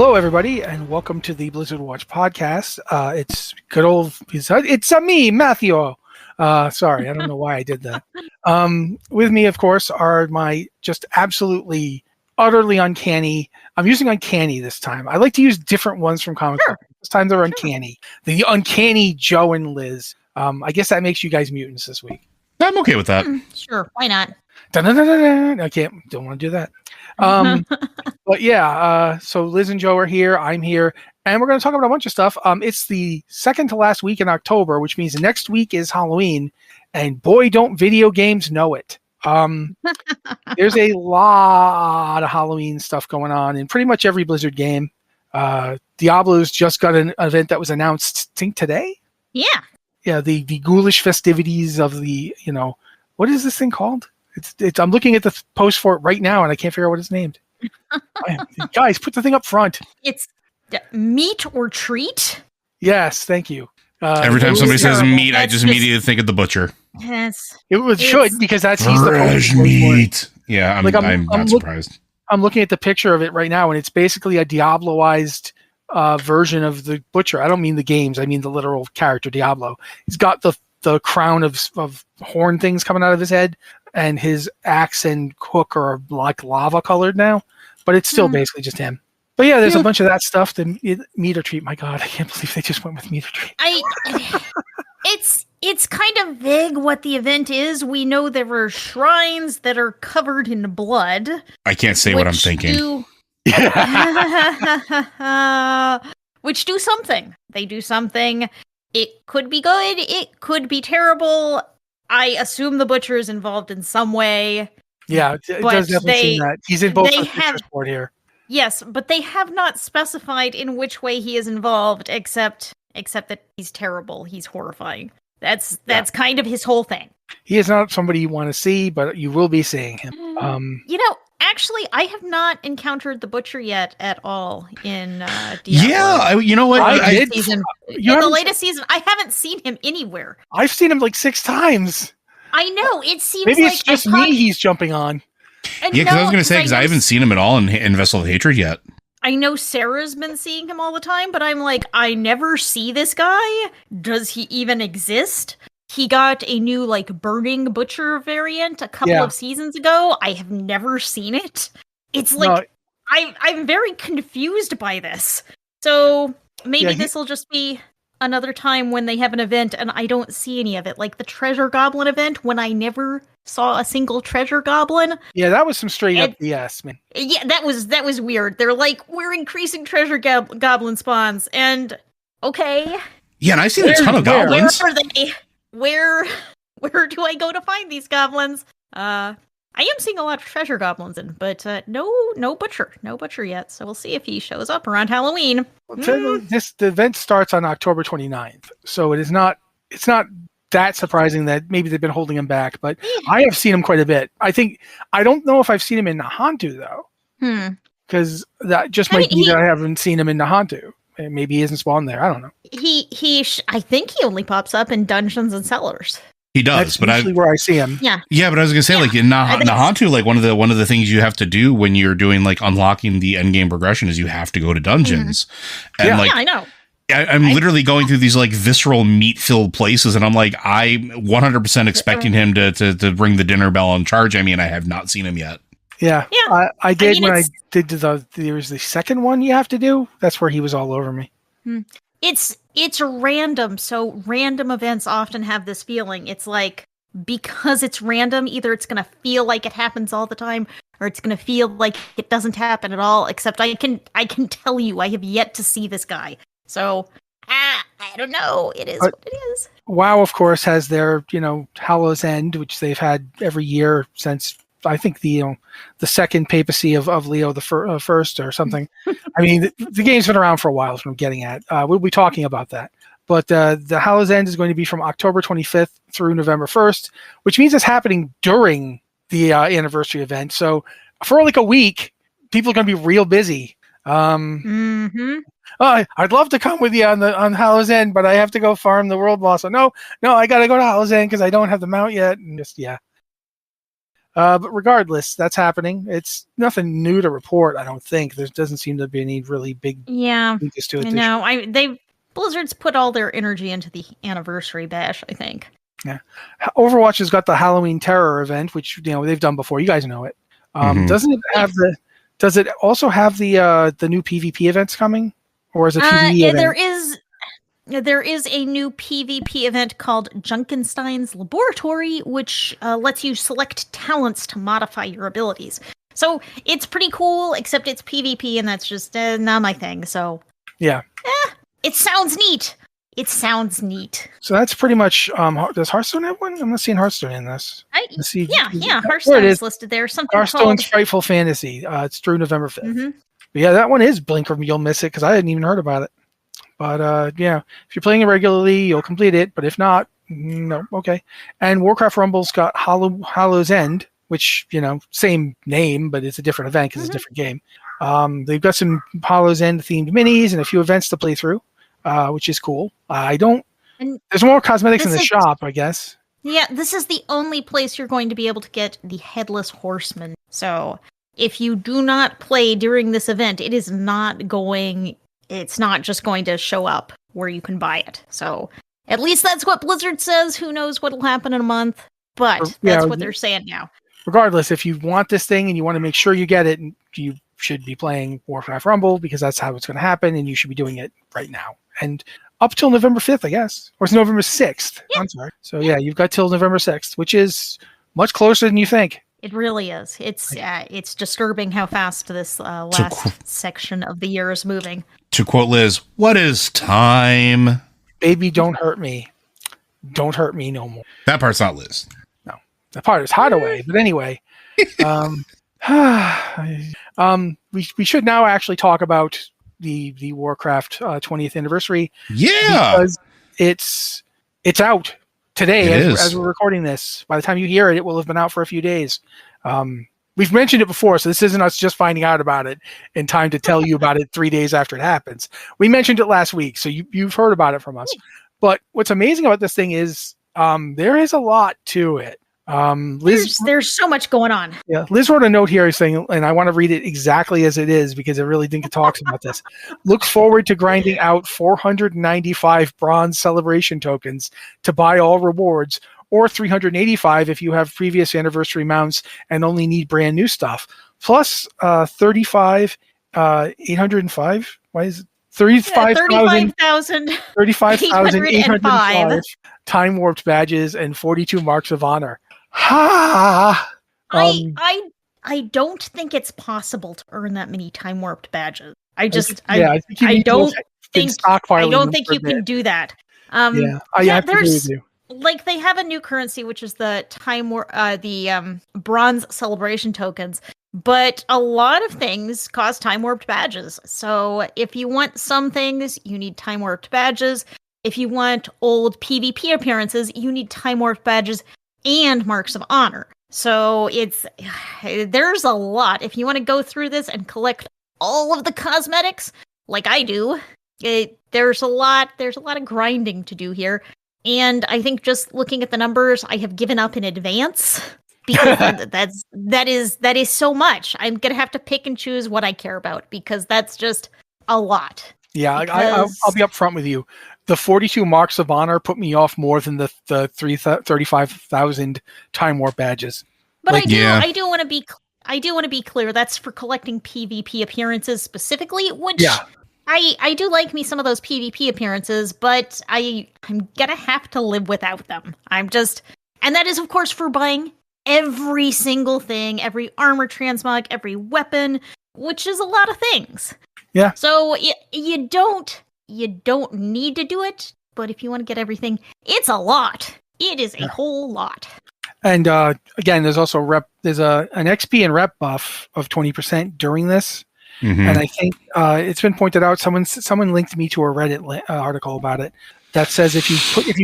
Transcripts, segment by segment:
Hello, everybody, and welcome to the Blizzard Watch podcast. It's good old. It's me, Matthew. Sorry, I don't know why I did that. With me, of course, are my just absolutely, utterly uncanny. I'm using uncanny this time. I like to use different ones from comic books. This time they're uncanny. The uncanny Joe and Liz. I guess that makes you guys mutants this week. I'm okay with that. Sure, why not? I don't want to do that. But yeah, so Liz and Joe are here. I'm here, and we're going to talk about a bunch of stuff. It's the second to last week in October, which means next week is Halloween, and boy, don't video games know it. There's a lot of Halloween stuff going on in pretty much every Blizzard game. Diablo's just got an event that was announced, I think today? Yeah, the ghoulish festivities of the, what is this thing called? It's. I'm looking at the post for it right now, and I can't figure out what it's named. Guys, put the thing up front. It's meat or treat. Yes, thank you. Every time somebody says meat, I just immediately think of the butcher. Yes, should because he's the fresh meat. Yeah, I'm not surprised. I'm looking at the picture of it right now, and it's basically a Diabloized version of the butcher. I don't mean the games; I mean the literal character Diablo. He's got the crown of horn things coming out of his head, and his axe and hook are like lava colored now, but it's still basically just him. But yeah, there's a bunch of that stuff. The meat or treat. My God, I can't believe they just went with meat or treat. It's kind of vague what the event is. We know there are shrines that are covered in blood. I can't say what I'm thinking. Which do something. They do something. It could be good. It could be terrible. I assume the butcher is involved in some way. Yeah, it does definitely seem that. He's in both the butcher sport here. Yes, but they have not specified in which way he is involved, except that he's terrible. He's horrifying. That's kind of his whole thing. He is not somebody you want to see, but you will be seeing him. Actually, I have not encountered the butcher yet at all in Diablo. Yeah, you know what? I did. In the latest season, I haven't seen him anywhere. I've seen him like 6 times. I know. It seems maybe like it's just me he's jumping on. Yeah, because I was going to say, because I haven't seen him at all in Vessel of Hatred yet. I know Sarah's been seeing him all the time, but I'm like, I never see this guy. Does he even exist? He got a new, burning butcher variant a couple of seasons ago. I have never seen it. It's I'm very confused by this. So maybe this will just be another time when they have an event and I don't see any of it. Like the Treasure Goblin event, when I never saw a single Treasure Goblin. Yeah, that was some straight up BS, man. Yeah, that was weird. They're like, we're increasing Treasure Goblin spawns, and okay. Yeah, and I've seen a ton of goblins. Where are they? Where do I go to find these goblins? I am seeing a lot of treasure goblins but no butcher yet. So we'll see if he shows up around Halloween. The event starts on October 29th, so it's not that surprising that maybe they've been holding him back. But I have seen him quite a bit. I don't know if I've seen him in Nahantu though, because that just might be that I haven't seen him in Nahantu. Maybe he isn't spawned there. I don't know. I think he only pops up in dungeons and cellars. He does, that's usually where I see him. Yeah, but I was gonna say, in Nahantu, one of the things you have to do when you're doing unlocking the end game progression is you have to go to dungeons. And I know. I'm literally going through these visceral meat filled places, and I'm I'm 100% expecting him to ring the dinner bell and charge at me, and I have not seen him yet. Yeah. I did when I did there was the second one you have to do. That's where he was all over me. It's random, so random events often have this feeling. It's because it's random, either it's going to feel like it happens all the time, or it's going to feel like it doesn't happen at all, except I can tell you I have yet to see this guy. So, I don't know. It is what it is. WoW, of course, has their, Hallow's End, which they've had every year since, I think, the second papacy of Leo the first or something. I mean, the game's been around for a while, is what I'm getting at. We'll be talking about that. But the Hallow's End is going to be from October 25th through November 1st, which means it's happening during the anniversary event. So for a week, people are going to be real busy. I'd love to come with you on Hallow's End, but I have to go farm the world boss. So no, I got to go to Hallow's End because I don't have the mount yet. And just But regardless, that's happening. It's nothing new to report, I don't think. There doesn't seem to be any really big changes to it. No, Blizzard's put all their energy into the anniversary bash, I think. Yeah. Overwatch has got the Halloween Terror event, which they've done before. You guys know it. Doesn't it have does it also have the new PvP events coming? Or is it PvE event? There is a new PvP event called Junkenstein's Laboratory, which lets you select talents to modify your abilities. So it's pretty cool, except it's PvP, and that's just not my thing. So yeah, it sounds neat. It sounds neat. So that's pretty much. Does Hearthstone have one? I'm not seeing Hearthstone in this. Yeah. Hearthstone is listed there. Something Hearthstone's Frightful Fantasy. It's through November 5th. Mm-hmm. But yeah, that one is Blink or you'll miss it because I hadn't even heard about it. But yeah, if you're playing it regularly, you'll complete it. But if not, no, okay. And Warcraft Rumble's got Hollow's End, which same name, but it's a different event because it's a different game. They've got some Hollow's End themed minis and a few events to play through, which is cool. There's more cosmetics in the shop, I guess. Yeah, this is the only place you're going to be able to get the Headless Horseman. So if you do not play during this event, it's not just going to show up where you can buy it. So at least that's what Blizzard says. Who knows what'll happen in a month, but that's what they're saying now. Regardless, if you want this thing and you want to make sure you get it, you should be playing Warcraft Rumble because that's how it's going to happen, and you should be doing it right now. And up till November 5th, I guess. Or it's November 6th. Yeah. I'm sorry. So yeah, you've got till November 6th, which is much closer than you think. It really is. It's disturbing how fast this last section of the year is moving. To quote Liz, what is time? Baby, don't hurt me. Don't hurt me no more. That part's not Liz. No. That part is Hideaway. But anyway, we should now actually talk about the Warcraft 20th anniversary. Yeah. Because it's out today as we're recording this. By the time you hear it, it will have been out for a few days. We've mentioned it before, so this isn't us just finding out about it in time to tell you about it 3 days after it happens. We mentioned it last week, so you've heard about it from us. But what's amazing about this thing is there is a lot to it. Liz, there's so much going on. Yeah, Liz wrote a note here saying, and I want to read it exactly as it is because it really talks about this. Look forward to grinding out 495 bronze celebration tokens to buy all rewards, or 385 if you have previous anniversary mounts and only need brand new stuff. Plus 805. Why is it? 35,805 time warped badges and 42 marks of honor. I don't think it's possible to earn that many time warped badges. I don't think you can do that. I have to agree with you. Like they have a new currency, which is the bronze celebration tokens, but a lot of things cost time warped badges. So if you want some things, you need time warped badges. If you want old PvP appearances, you need time warped badges and marks of honor. So there's a lot. If you want to go through this and collect all of the cosmetics, like I do, there's a lot of grinding to do here. And I think just looking at the numbers, I have given up in advance because that is so much. I'm gonna have to pick and choose what I care about because that's just a lot. Yeah, I'll be upfront with you. The 42 marks of honor put me off more than the 35,000 time warp badges. But I do want to be clear. That's for collecting PvP appearances specifically, which. Yeah. I do like me some of those PvP appearances, but I'm gonna have to live without them. And that is of course for buying every single thing, every armor transmog, every weapon, which is a lot of things. Yeah. So you don't need to do it, but if you want to get everything, it's a lot. It is a whole lot. And again, there's also an XP and rep buff of 20% during this. Mm-hmm. And I think it's been pointed out. Someone linked me to a Reddit article about it that says if you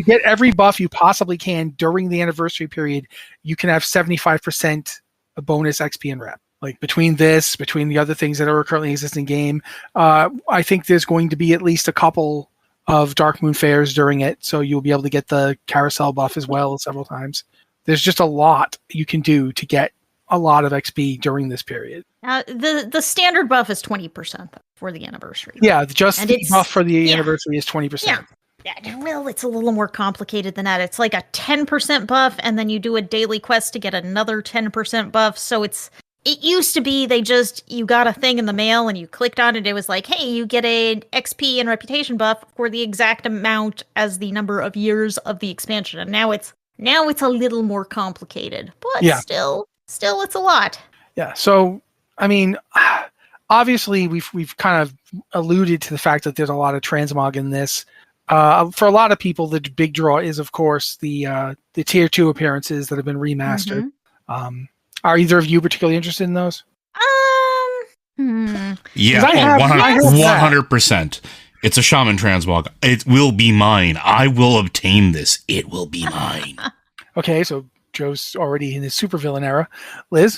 get every buff you possibly can during the anniversary period, you can have 75% bonus XP and rep. Like between the other things that are currently existing game, I think there's going to be at least a couple of Dark Moon fairs during it, so you'll be able to get the carousel buff as well several times. There's just a lot you can do to get a lot of XP during this period. The standard buff is 20% for the anniversary. Yeah, just the buff for the anniversary is 20%. Yeah, well, it's a little more complicated than that. It's like a 10% buff, and then you do a daily quest to get another 10% buff. So it used to be you got a thing in the mail and you clicked on it. It was like, hey, you get a XP and reputation buff for the exact amount as the number of years of the expansion. And now it's a little more complicated, but still it's a lot. Yeah. So, I mean, obviously we've kind of alluded to the fact that there's a lot of transmog in this. For a lot of people, the big draw is, of course, the tier 2 appearances that have been remastered. Mm-hmm. Are either of you particularly interested in those? Yeah, 100%. It's a shaman transmog. It will be mine. I will obtain this. It will be mine. Okay, so Joe's already in his supervillain era. Liz?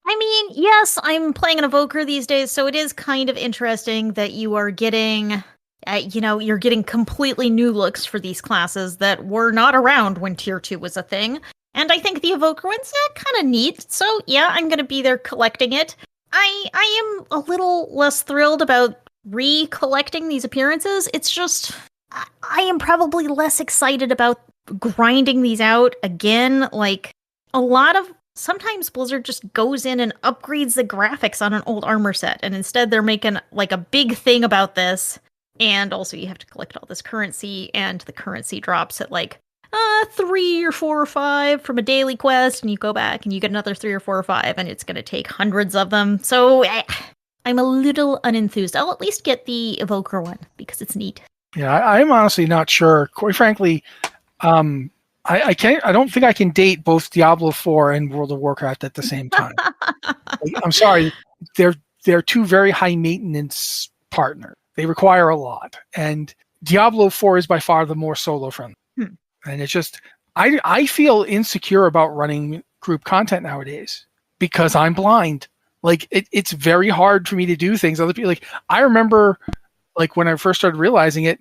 I mean, yes, I'm playing an evoker these days, so it is kind of interesting that you are getting... you're getting completely new looks for these classes that were not around when Tier 2 was a thing. And I think the Evoker one's kind of neat. So, yeah, I'm going to be there collecting it. I am a little less thrilled about recollecting these appearances. It's just, I am probably less excited about grinding these out again. Like, sometimes Blizzard just goes in and upgrades the graphics on an old armor set. And instead they're making, like, a big thing about this. And also you have to collect all this currency, and the currency drops at like 3 or 4 or 5 from a daily quest, and you go back and you get another 3 or 4 or 5, and it's going to take hundreds of them. So I'm a little unenthused. I'll at least get the Evoker one because it's neat. Yeah, I'm honestly not sure. Quite frankly, I don't think I can date both Diablo 4 and World of Warcraft at the same time. I'm sorry, they're two very high maintenance partners. They require a lot, and Diablo 4 is by far the more solo friendly. And it's just, I feel insecure about running group content nowadays because I'm blind. Like, it's very hard for me to do things. Other people, like, I remember, like, when I first started realizing it,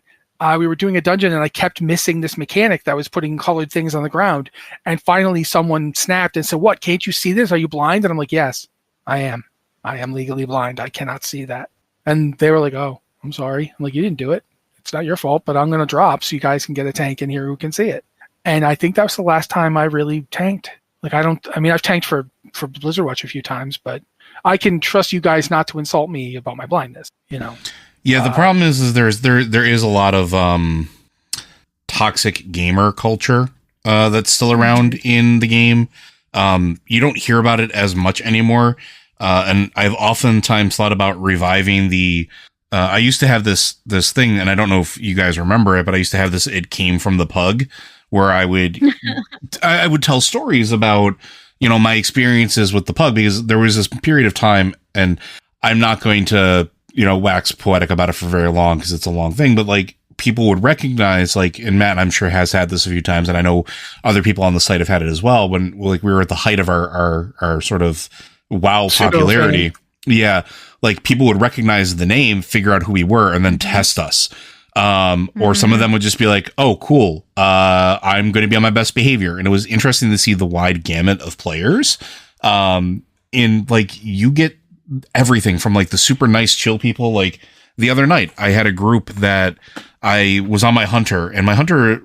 we were doing a dungeon and I kept missing this mechanic that was putting colored things on the ground. And finally someone snapped and said, "What, can't you see this? Are you blind?" And I'm like, "Yes, I am. I am legally blind. I cannot see that." And they were like, "Oh, I'm sorry." I'm like, "You didn't do it. It's not your fault, but I'm going to drop so you guys can get a tank in here who can see it." And I think that was the last time I really tanked. Like, I've tanked for Blizzard Watch a few times, but I can trust you guys not to insult me about my blindness, you know? Yeah. The problem is there is a lot of, toxic gamer culture, that's still around in the game. You don't hear about it as much anymore. And I've oftentimes thought about reviving I used to have this thing, and I don't know if you guys remember it, but I used to have this, it came from the pug, where I would tell stories about, my experiences with the pug, because there was this period of time, and I'm not going to, wax poetic about it for very long because it's a long thing, but like, people would recognize, like, and Matt, I'm sure, has had this a few times, and I know other people on the site have had it as well, when like we were at the height of our sort of WoW popularity. Yeah. Like, people would recognize the name, figure out who we were, and then test us. Or some of them would just be like, "Oh, cool. I'm going to be on my best behavior." And it was interesting to see the wide gamut of players. In like, you get everything from like the super nice chill people. Like, the other night I had a group that I was on my hunter, and my hunter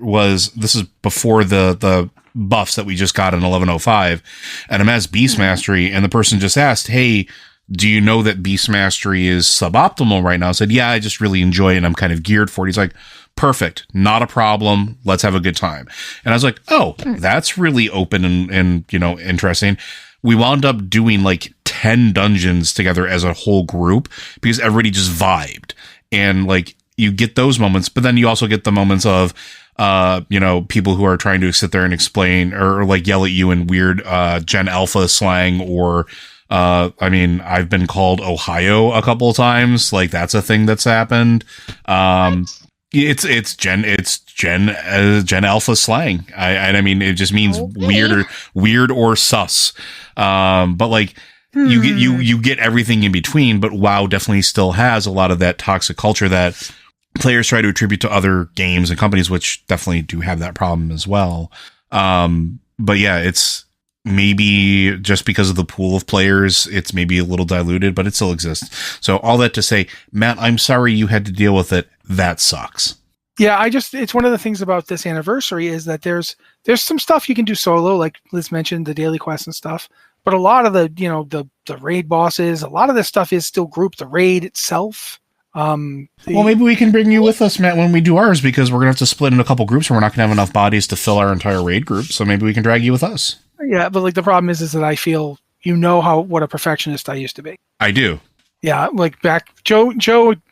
this is before the buffs that we just got in 1105, and I'm as Beast Mastery, and the person just asked, "Hey, do you know that Beast Mastery is suboptimal right now?" I said, "Yeah, I just really enjoy it, and I'm kind of geared for it." He's like, "Perfect. Not a problem. Let's have a good time." And I was like, "Oh, that's really open and interesting." We wound up doing like 10 dungeons together as a whole group because everybody just vibed. And like, you get those moments, but then you also get the moments of, people who are trying to sit there and explain or like yell at you in weird Gen Alpha slang, or I've been called Ohio a couple of times. Like, that's a thing that's happened. It's Gen Alpha slang. I mean, it just means weird or sus. But like, you get everything in between, but WoW definitely still has a lot of that toxic culture that players try to attribute to other games and companies, which definitely do have that problem as well. But yeah, maybe just because of the pool of players, it's maybe a little diluted, but it still exists. So all that to say, Matt, I'm sorry you had to deal with it. That sucks. Yeah, it's one of the things about this anniversary is that there's some stuff you can do solo, like Liz mentioned, the daily quests and stuff. But a lot of the raid bosses, a lot of this stuff is still grouped. The raid itself. Well, maybe we can bring you with us, Matt, when we do ours, because we're gonna have to split into a couple groups, and we're not gonna have enough bodies to fill our entire raid group. So maybe we can drag you with us. Yeah, but like the problem is that I feel what a perfectionist I used to be. I do. Yeah, like back Joe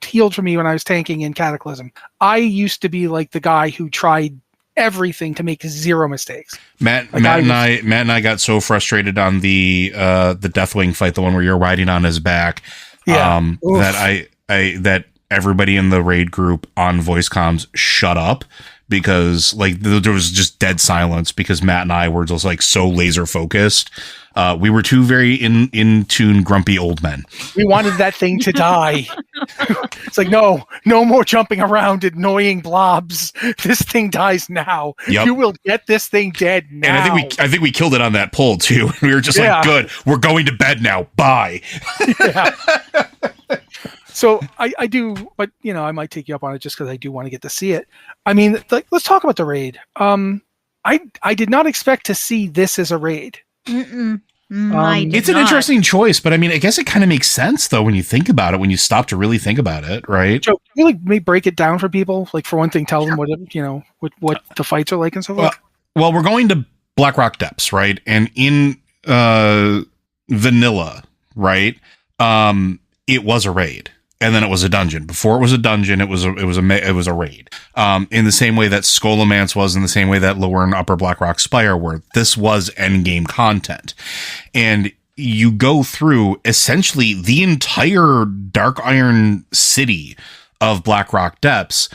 healed for me when I was tanking in Cataclysm. I used to be like the guy who tried everything to make zero mistakes. Matt and I got so frustrated on the Deathwing fight, the one where you're riding on his back, that everybody in the raid group on voice comms shut up, because like there was just dead silence because Matt and I were just like so laser focused. We were two very in tune, grumpy old men. We wanted that thing to die. It's like, no more jumping around, annoying blobs. This thing dies now. Yep. You will get this thing dead now. And I think we killed it on that pull too. We were just like, good, we're going to bed now. Bye. Yeah. So I do, but I might take you up on it just because I do want to get to see it. I mean, let's talk about the raid. I did not expect to see this as a raid. It's an interesting choice, but I mean, I guess it kind of makes sense though when you think about it, when you stop to really think about it, right? Joe, can you maybe break it down for people? Like for one thing, tell them what the fights are like and so forth. Well, we're going to Blackrock Depths, right? And in vanilla, right? It was a raid. And then it was a dungeon. Before it was a dungeon, it was a raid. In the same way that Scholomance was, in the same way that Lower and Upper Blackrock Spire were. This was endgame content, and you go through essentially the entire Dark Iron city of Blackrock Depths,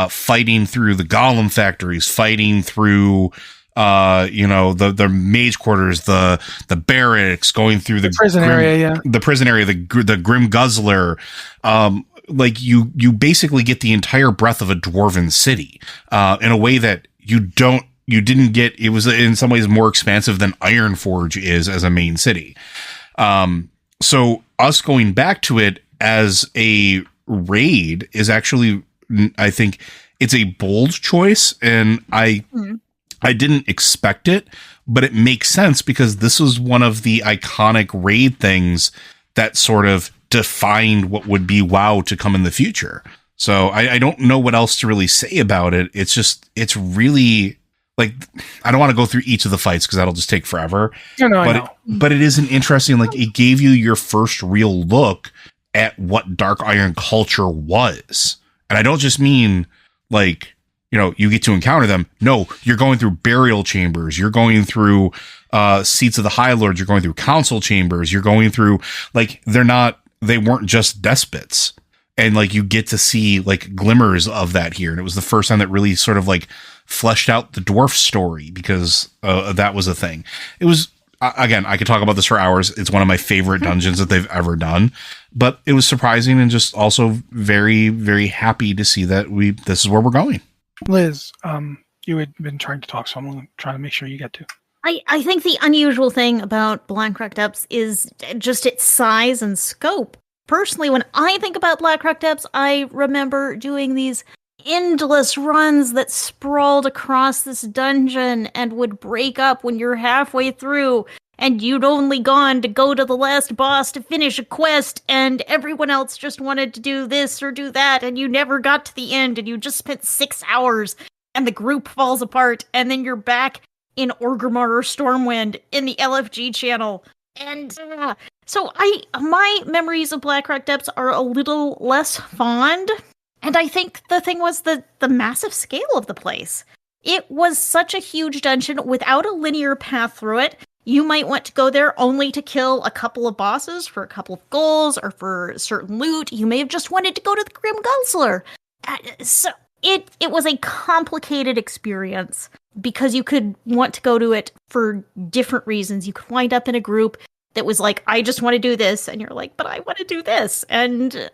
fighting through the Golem factories, fighting through the mage quarters, the barracks, going through the prison area, the Grim Guzzler. Like you basically get the entire breadth of a dwarven city, in a way that you didn't get. It was in some ways more expansive than Ironforge is as a main city. So us going back to it as a raid is actually, I think it's a bold choice, and I didn't expect it, but it makes sense because this was one of the iconic raid things that sort of defined what would be WoW to come in the future. So I don't know what else to really say about it. It's really like, I don't want to go through each of the fights because that'll just take forever. But it is an interesting, like, it gave you your first real look at what Dark Iron culture was. And I don't just mean like, you get to encounter them. No, you're going through burial chambers. You're going through seats of the High Lords. You're going through council chambers. You're going through, like, they weren't just despots. And like, you get to see like glimmers of that here. And it was the first time that really sort of like fleshed out the dwarf story, because that was a thing. It was, again, I could talk about this for hours. It's one of my favorite dungeons that they've ever done, but it was surprising and just also very, very happy to see that this is where we're going. Liz, you had been trying to talk, so I'm going to try to make sure you get to. I think the unusual thing about Blackrock Depths is just its size and scope. Personally, when I think about Blackrock Depths, I remember doing these endless runs that sprawled across this dungeon and would break up when you're halfway through and you'd only gone to go to the last boss to finish a quest, and everyone else just wanted to do this or do that, and you never got to the end, and you just spent 6 hours, and the group falls apart, and then you're back in Orgrimmar or Stormwind in the LFG channel. And so my memories of Blackrock Depths are a little less fond, and I think the thing was the massive scale of the place. It was such a huge dungeon without a linear path through it. You might want to go there only to kill a couple of bosses for a couple of goals or for certain loot. You may have just wanted to go to the Grim Guzzler. So it was a complicated experience because you could want to go to it for different reasons. You could wind up in a group that was like, I just want to do this. And you're like, but I want to do this. And,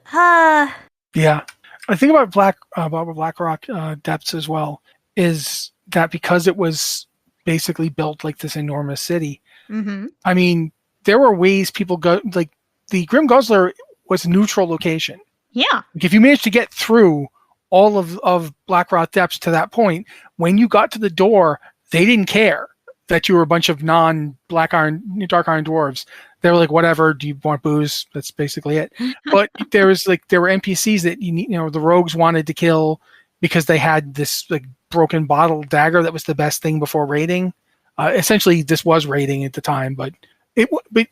Yeah. I think about Blackrock Depths as well, is that because it was basically built like this enormous city, Mm-hmm. I mean, there were ways people go, like the Grim Guzzler was a neutral location. Yeah. Like if you managed to get through all of Blackrock Depths to that point, when you got to the door, they didn't care that you were a bunch of non-Dark Iron dwarves. They were like, whatever, do you want booze? That's basically it. But there were NPCs that the rogues wanted to kill because they had this like broken bottle dagger that was the best thing before raiding. Essentially, this was raiding at the time, but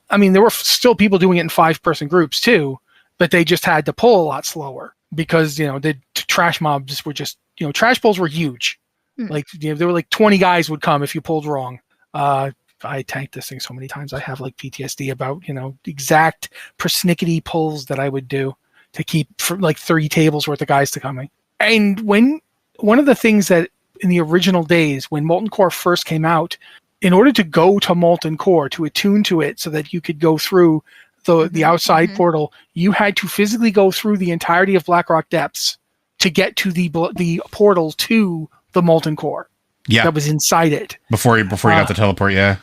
I mean, there were still people doing it in 5-person groups too, but they just had to pull a lot slower because the trash mobs were just trash pulls were huge. Like there were like 20 guys would come if you pulled wrong. I tanked this thing so many times. I have like PTSD about exact persnickety pulls that I would do to keep for like 30 tables worth of guys to coming. And when one of the things that in the original days when Molten Core first came out, in order to go to Molten Core, to attune to it so that you could go through the outside portal, you had to physically go through the entirety of Blackrock Depths to get to the portal to the Molten Core. Yeah, that was inside it before you got the teleport. Yeah,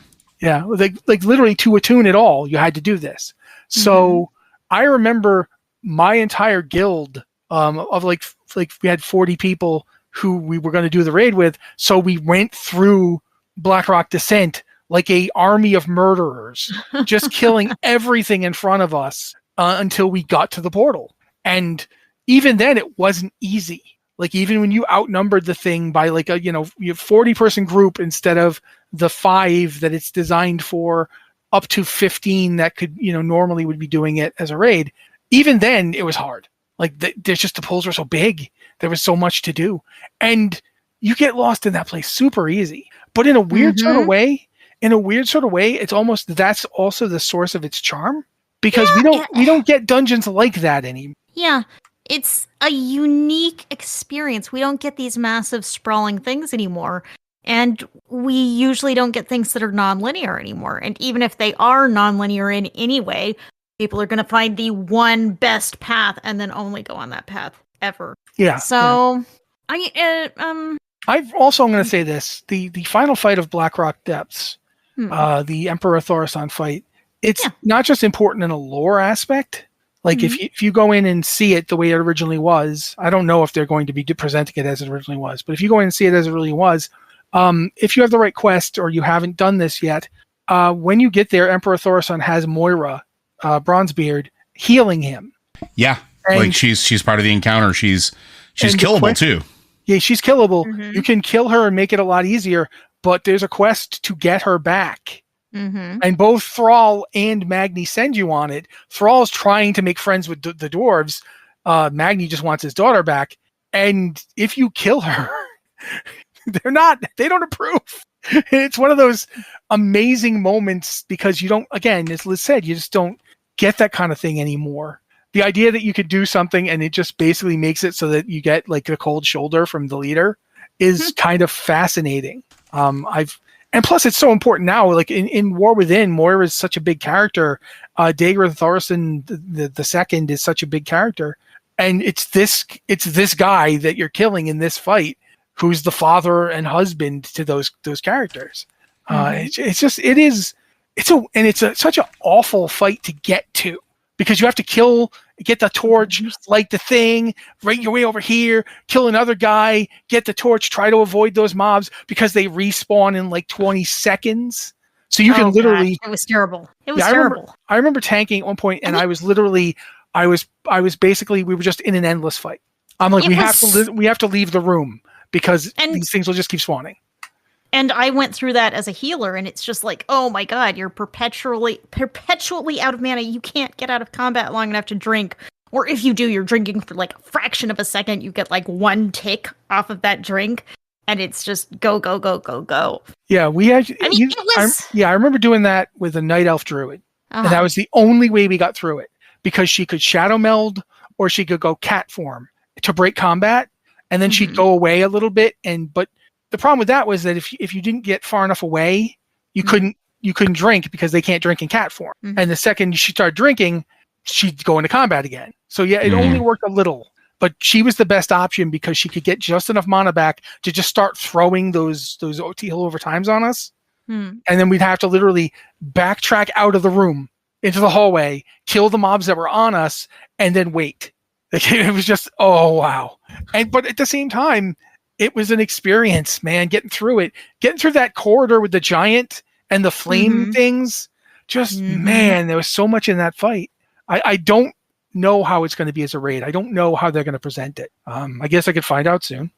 like literally to attune it all, you had to do this. So I remember my entire guild of like we had 40 people who we were going to do the raid with. So we went through Blackrock Descent like a army of murderers, just killing everything in front of us until we got to the portal. And even then, it wasn't easy. Like even when you outnumbered the thing by like a 40-person group instead of the 5 that it's designed for, up to 15 that could normally would be doing it as a raid. Even then, it was hard. Like there's just the pulls were so big. There was so much to do, and you get lost in that place super easy. But in a weird sort of way, it's almost that's also the source of its charm because we don't get dungeons like that anymore. Yeah. It's a unique experience. We don't get these massive sprawling things anymore. And we usually don't get things that are non-linear anymore. And even if they are non-linear in any way, people are going to find the one best path and then only go on that path ever. Yeah. So, I'm also going to say this. The final fight of Blackrock Depths, the Emperor Thaurissan fight, it's not just important in a lore aspect. Like if you go in and see it the way it originally was, I don't know if they're going to be presenting it as it originally was, but if you go in and see it as it really was, if you have the right quest or you haven't done this yet, when you get there, Emperor Thaurissan has Moira, Bronzebeard, healing him. Yeah, and like she's part of the encounter. She's killable too. Yeah, she's killable. You can kill her and make it a lot easier, but there's a quest to get her back. And both Thrall and Magni send you on it. Thrall's trying to make friends with the dwarves. Magni just wants his daughter back. And if you kill her, they don't approve. It's one of those amazing moments because you don't, again, as Liz said, you just don't get that kind of thing anymore. The idea that you could do something and it just basically makes it so that you get like the cold shoulder from the leader is kind of fascinating. And plus, it's so important now. Like in War Within, Moira is such a big character. Daegar Thaurissan the second is such a big character, and it's this guy that you're killing in this fight, who's the father and husband to those characters. It's such an awful fight to get to because you have to get the torch, light the thing, right your way over here, kill another guy, get the torch, try to avoid those mobs because they respawn in like 20 seconds. So you can literally... God, it was terrible. It was terrible. I remember tanking at one point and I was basically, we were just in an endless fight. I'm like, we have to leave the room because these things will just keep spawning. And I went through that as a healer, and it's just like, oh my god, you're perpetually out of mana. You can't get out of combat long enough to drink. Or if you do, you're drinking for like a fraction of a second. You get like one tick off of that drink, and it's just go, go, go, go, go. Yeah, I remember doing that with a Night Elf Druid. And that was the only way we got through it. Because she could Shadow Meld, or she could go Cat Form to break combat, and then she'd go away a little bit, but the problem with that was that if you didn't get far enough away, you couldn't drink because they can't drink in cat form. And the second she started drinking, she'd go into combat again. So yeah, it only worked a little, but she was the best option because she could get just enough mana back to just start throwing those OT over times on us. And then we'd have to literally backtrack out of the room into the hallway, kill the mobs that were on us, and then wait. It was just, oh, wow. But at the same time, it was an experience, man, getting through that corridor with the giant and the flame things. Just, man, there was so much in that fight. I don't know how it's going to be as a raid. I don't know how they're going to present it. I guess I could find out soon.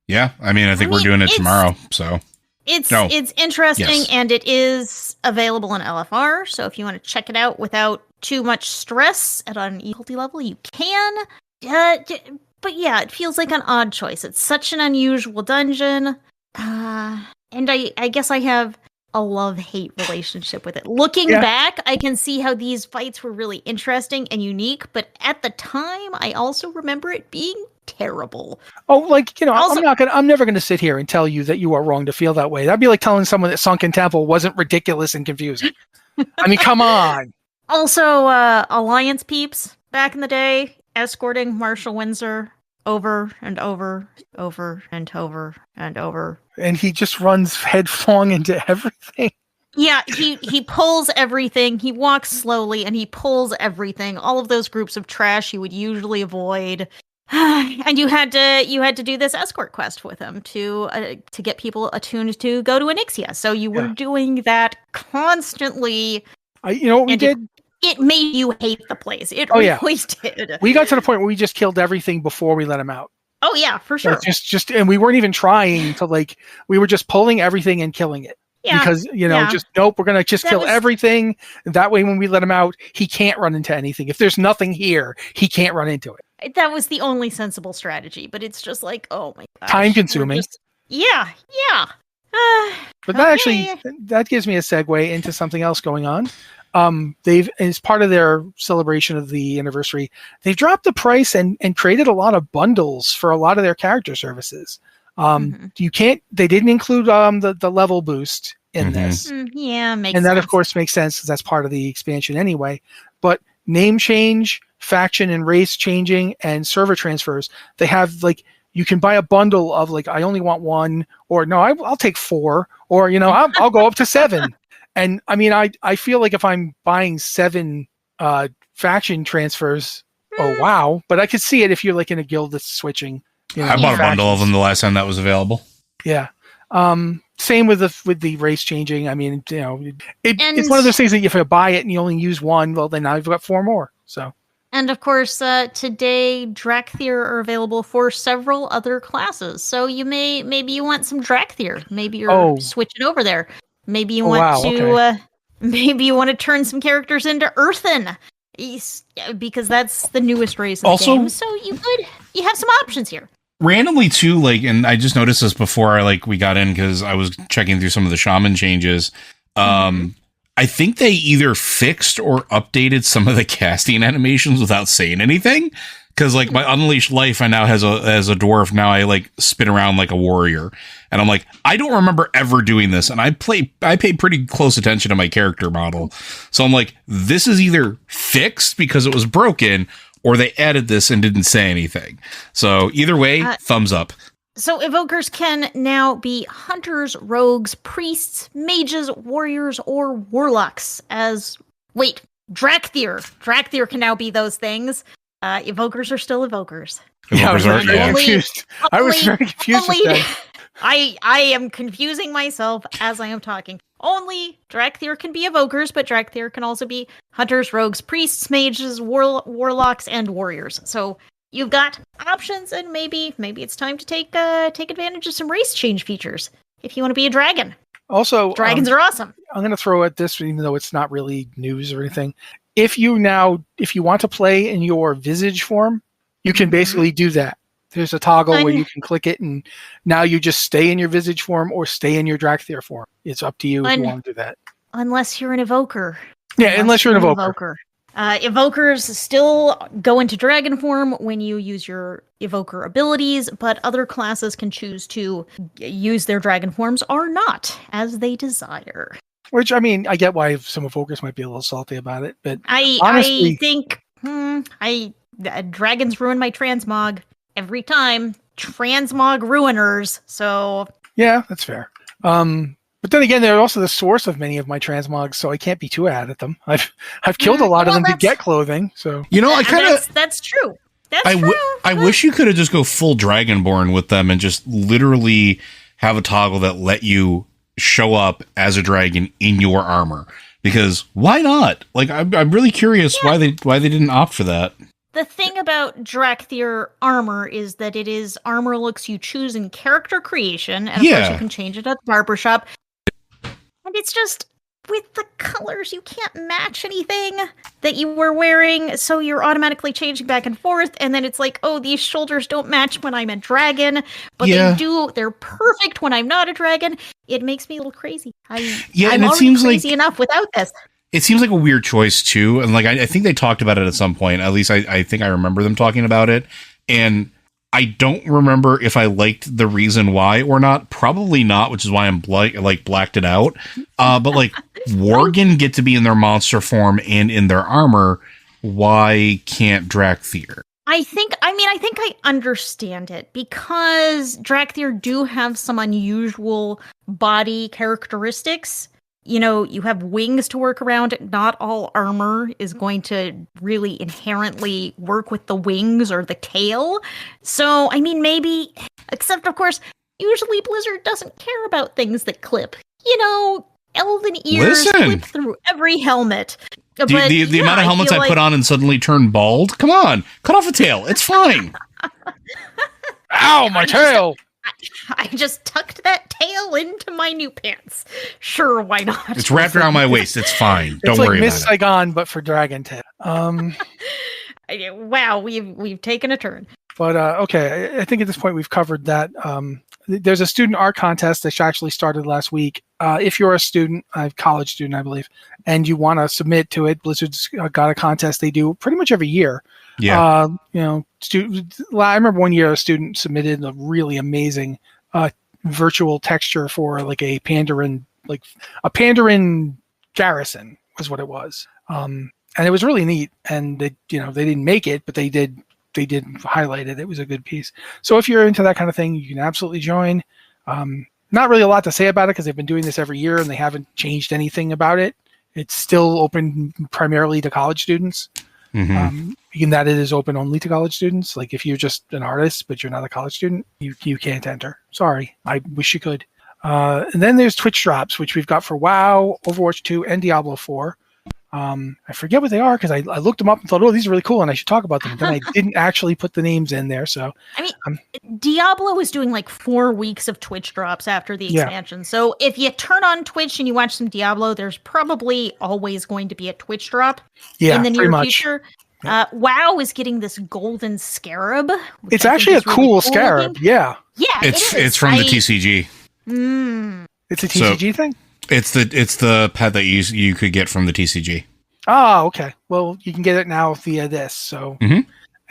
Yeah, I mean, I think we're doing it tomorrow, so... It's interesting, and it is available in LFR, so if you want to check it out without too much stress at an difficulty level, you can. But yeah, it feels like an odd choice. It's such an unusual dungeon, and I guess I have a love-hate relationship with it. Looking back, I can see how these fights were really interesting and unique, but at the time, I also remember it being terrible. Oh, like, also, I'm never gonna sit here and tell you that you are wrong to feel that way. That'd be like telling someone that Sunken Temple wasn't ridiculous and confusing. I mean, come on. Also, Alliance peeps back in the day escorting Marshall Windsor over and over and over and over. And he just runs headlong into everything. Yeah, he pulls everything. He walks slowly and he pulls everything. All of those groups of trash you would usually avoid. And you had to do this escort quest with him to get people attuned to go to Onyxia. So you were doing that constantly. You know what we did? It made you hate the place. It really did. We got to the point where we just killed everything before we let him out. Oh yeah, for sure. Just and we weren't even trying to we were just pulling everything and killing it. Yeah. Because, just nope, we're going to just kill everything. That way, when we let him out, he can't run into anything. If there's nothing here, he can't run into it. That was the only sensible strategy, but it's just like, oh my gosh. Time consuming. Yeah. But that gives me a segue into something else going on. As part of their celebration of the anniversary, they've dropped the price and created a lot of bundles for a lot of their character services. They didn't include the level boost in this. Makes sense. And that of course makes sense because that's part of the expansion anyway. But name change, faction and race changing, and server transfers, they have you can buy a bundle of I only want one, or no, I'll take 4, or I'll go up to 7. And I mean, I feel like if I'm buying 7 faction transfers, oh wow! But I could see it if you're in a guild that's switching. I bought a bundle of them the last time that was available. Yeah. Same with the race changing. I mean, it's one of those things that if you buy it and you only use one, well, then now you've got 4 more. So. And of course, today Drakthir are available for several other classes. So maybe you want some Drakthir. Maybe you're switching over there. Maybe you want to turn some characters into Earthen, because that's the newest race in the game. So you have some options here. Randomly too, and I just noticed this before we got in because I was checking through some of the shaman changes. I think they either fixed or updated some of the casting animations without saying anything. Because my Unleashed Life, I now as a dwarf, now I spin around like a warrior, and I'm I don't remember ever doing this, and I pay pretty close attention to my character model, so I'm this is either fixed because it was broken, or they added this and didn't say anything. So either way, thumbs up. So evokers can now be hunters, rogues, priests, mages, warriors, or warlocks. Drakthir can now be those things. Evokers are still evokers. I was very confused with that. I am confusing myself as I am talking. Only Drakthir can be evokers, but Drakthir can also be hunters, rogues, priests, mages, warlocks, and warriors. So you've got options, and maybe it's time to take advantage of some race change features if you want to be a dragon. Also, dragons are awesome. I'm going to throw at this, even though it's not really news or anything. If you want to play in your Visage form, you can basically do that. There's a toggle where you can click it, and now you just stay in your Visage form or stay in your Drakthir form. It's up to you if you want to do that. Unless you're an evoker. Yeah, unless you're an evoker. Evokers still go into dragon form when you use your evoker abilities, but other classes can choose to use their dragon forms or not, as they desire. Which, I mean, I get why some evokers might be a little salty about it, but honestly, I think dragons ruin my transmog every time. Transmog ruiners, so... Yeah, that's fair. But But then again, they're also the source of many of my transmogs, so I can't be too mad at them. I've killed a lot of them to get clothing. So I kind of that's true. I wish you could have just go full Dragonborn with them and just literally have a toggle that let you show up as a dragon in your armor. Because why not? Like, I'm really curious why they didn't opt for that. The thing about Drakthir armor is that it is armor looks you choose in character creation, and of course you can change it at the barbershop. And it's just, with the colors, you can't match anything that you were wearing, so you're automatically changing back and forth, and then it's like, oh, these shoulders don't match when I'm a dragon, but they do, they're perfect when I'm not a dragon. It makes me a little crazy. I'm already crazy enough without this. It seems like a weird choice, too, and like I think they talked about it at some point, at least I think I remember them talking about it, and I don't remember if I liked the reason why or not. Probably not, which is why I'm blacked it out. But like Worgen get to be in their monster form and in their armor. Why can't Drakthir? I think I understand it because Drakthir do have some unusual body characteristics. You know, you have wings to work around. Not all armor is going to really inherently work with the wings or the tail. So, I mean, maybe, except of course, usually Blizzard doesn't care about things that clip. You know, elven ears clip through every helmet. But, the amount of helmets I put on and suddenly turn bald? Come on, cut off a tail. It's fine. Ow, my tail! I just tucked that tail into my new pants. Sure, why not? It's wrapped around my waist. It's fine. Don't worry about it. It's like Miss Saigon, but for Dragon Tail. Wow, we've taken a turn. But okay, I think at this point we've covered that. There's a student art contest that actually started last week. If you're a student, a college student, I believe, and you want to submit to it, Blizzard's got a contest they do pretty much every year. Yeah. I remember one year a student submitted a really amazing virtual texture for like a Pandaren garrison was what it was. And it was really neat. And they didn't make it, but they did highlight it. It was a good piece. So if you're into that kind of thing, you can absolutely join. Not really a lot to say about it because they've been doing this every year and they haven't changed anything about it. It's still open primarily to college students. Mm-hmm. That it is open only to college students. Like if you're just an artist, but you're not a college student, you can't enter. Sorry. I wish you could. And then there's Twitch drops, which we've got for WoW, Overwatch 2, and Diablo 4. I forget what they are because I looked them up and thought, oh, these are really cool, and I should talk about them. Then I didn't actually put the names in there. So I mean, Diablo was doing like 4 weeks of Twitch drops after the expansion. So if you turn on Twitch and you watch some Diablo, there's probably always going to be a Twitch drop in the near future. WoW is getting this golden scarab. It's actually a cool scarab. Looking. Yeah. It's from the TCG. It's a TCG thing? It's the pet that you could get from the TCG. Oh, okay. Well, you can get it now via this. So,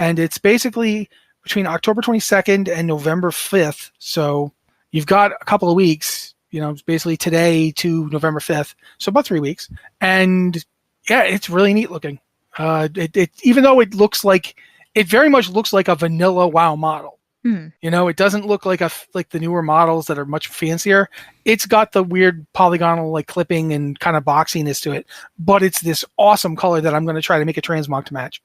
and it's basically between October 22nd and November 5th. So you've got a couple of weeks. It's basically today to November 5th. So about 3 weeks. And yeah, it's really neat looking. It even though it very much looks like a vanilla WoW model. It doesn't look like the newer models that are much fancier. It's got the weird polygonal clipping and kind of boxiness to it, but it's this awesome color that I'm going to try to make a transmog to match.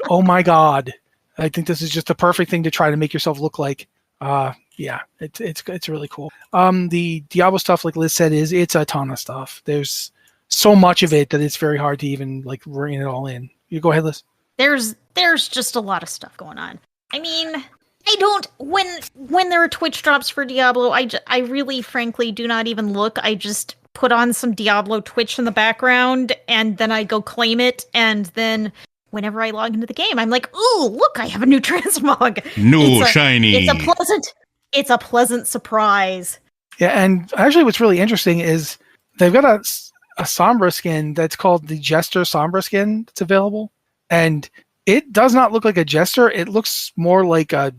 Oh my god, I think this is just the perfect thing to try to make yourself look like. It's really cool. The Diablo stuff, like Liz said, it's a ton of stuff. There's so much of it that it's very hard to even rein it all in. You go ahead, Liz. There's just a lot of stuff going on. I mean, I don't, when there are Twitch drops for Diablo, I really frankly do not even look. I just put on some Diablo Twitch in the background and then I go claim it, and then whenever I log into the game, I'm like, ooh, look, I have a new transmog. Shiny. It's a pleasant surprise. Yeah, and actually what's really interesting is they've got a Sombra skin that's called the Jester Sombra skin that's available. And it does not look like a jester. It looks more like a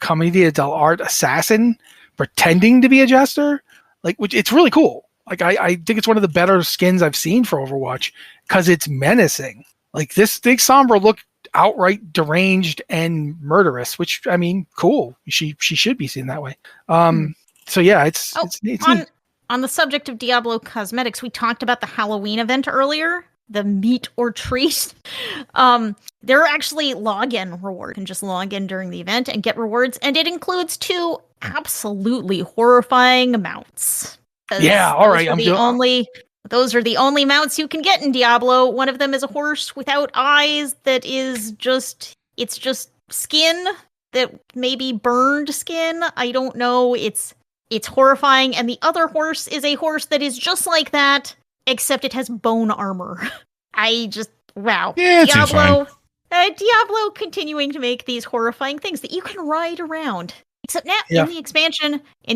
Commedia dell'arte assassin pretending to be a jester. Which it's really cool. I think it's one of the better skins I've seen for Overwatch because it's menacing. This big Sombra looked outright deranged and murderous, which I mean, cool. She should be seen that way. So yeah, it's neat. on the subject of Diablo cosmetics, we talked about the Halloween event earlier, the meet or treat. There are actually login rewards. You can just log in during the event and get rewards, and it includes 2 absolutely horrifying mounts. Yeah, all right. Those are the only mounts you can get in Diablo. One of them is a horse without eyes that is just skin that maybe burned skin. I don't know. It's horrifying. And the other horse is a horse that is just like that, except it has bone armor. Wow. Yeah, it seems fine. Diablo continuing to make these horrifying things that you can ride around. Except now in the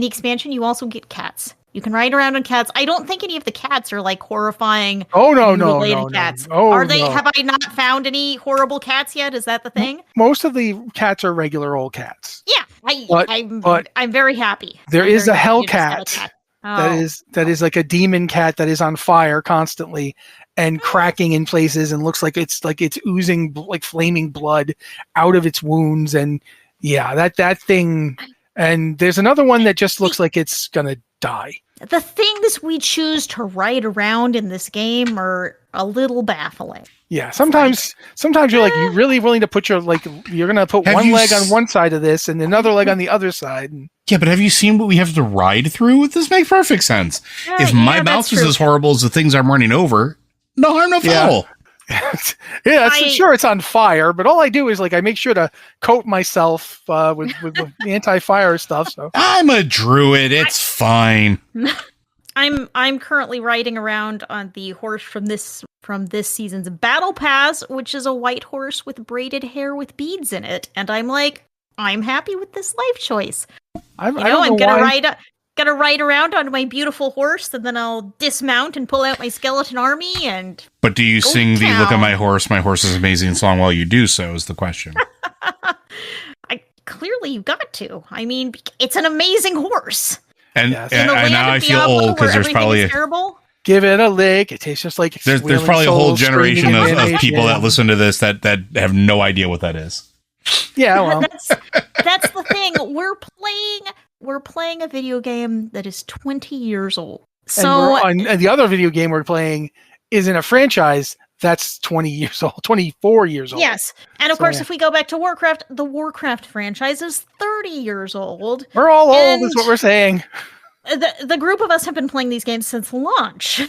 expansion you also get cats. You can ride around on cats. I don't think any of the cats are like horrifying. Oh no, cats. No. Are they? No. Have I not found any horrible cats yet? Is that the thing? Most of the cats are regular old cats. Yeah, I'm very happy. There is a hell cat. That is like a demon cat that is on fire constantly and cracking in places and looks like it's oozing like flaming blood out of its wounds, and that thing. And there's another one that just looks like it's gonna die. The things we choose to ride around in this game are a little baffling. Yeah, sometimes you're like, you're really willing to put you're gonna put one leg on one side of this and another leg on the other side. Yeah, but have you seen what we have to ride through? This makes perfect sense. If my mouse is as horrible as the things I'm running over, no harm, no foul. Sure, it's on fire, but all I do is I make sure to coat myself with anti-fire stuff. So I'm a druid; it's fine. I'm currently riding around on the horse from this season's Battle Pass, which is a white horse with braided hair with beads in it, and I'm happy with this life choice. I'm gonna ride around on my beautiful horse, and then I'll dismount and pull out my skeleton army and. But do you sing the "Look at my horse is amazing" song while you do so? Is the question. Clearly you got to. I mean, it's an amazing horse. And now I feel old because there's probably terrible. Give it a lick. It tastes just like there's probably a whole generation of people that listen to this that have no idea what that is. Yeah, well, that's the thing. We're playing a video game that is 20 years old. So and the other video game we're playing is in a franchise that's 20 years old, 24 years old. Yes. And of course, if we go back to Warcraft, the Warcraft franchise is 30 years old. We're all old, is what we're saying. The group of us have been playing these games since launch.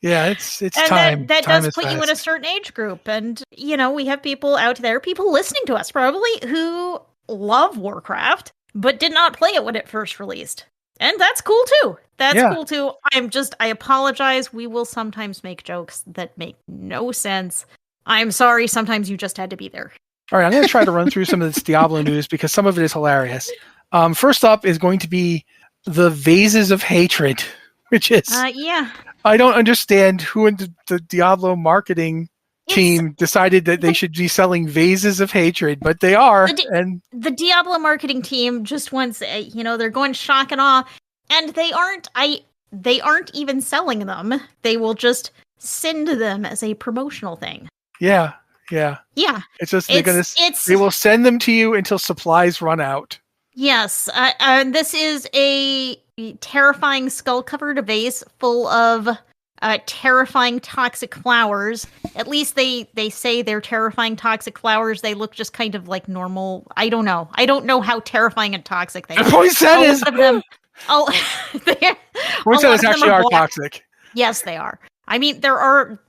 Yeah, it's and time. That time does put you in a certain age group. And, we have people out there, people listening to us probably, who love Warcraft, but did not play it when it first released. And that's cool too. Cool too. I apologize. We will sometimes make jokes that make no sense. I'm sorry. Sometimes you just had to be there. All right. I'm going to try to run through some of this Diablo news because some of it is hilarious. First up is going to be the Vases of Hatred, which is, I don't understand who in the Diablo marketing team decided that they should be selling Vases of Hatred, but they are. And the Diablo marketing team just wants, they're going shock and awe, and they aren't even selling them. They will just send them as a promotional thing. Yeah. It's just they will send them to you until supplies run out. Yes, this is a terrifying skull-covered vase full of terrifying toxic flowers. At least they say they're terrifying toxic flowers. They look just kind of like normal. I don't know. I don't know how terrifying and toxic they are. Poisonous! Poisonous actually are toxic. Yes, they are. I mean, there are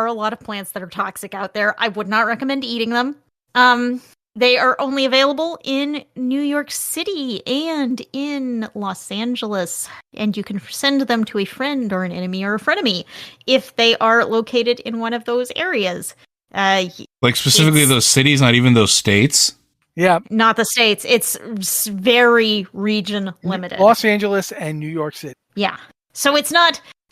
a lot of plants that are toxic out there. I would not recommend eating them. They are only available in New York City and in Los Angeles, and you can send them to a friend or an enemy or a frenemy if they are located in one of those areas. Like specifically those cities, not even those states? Yeah. Not the states. It's very region limited. Los Angeles and New York City. Yeah. So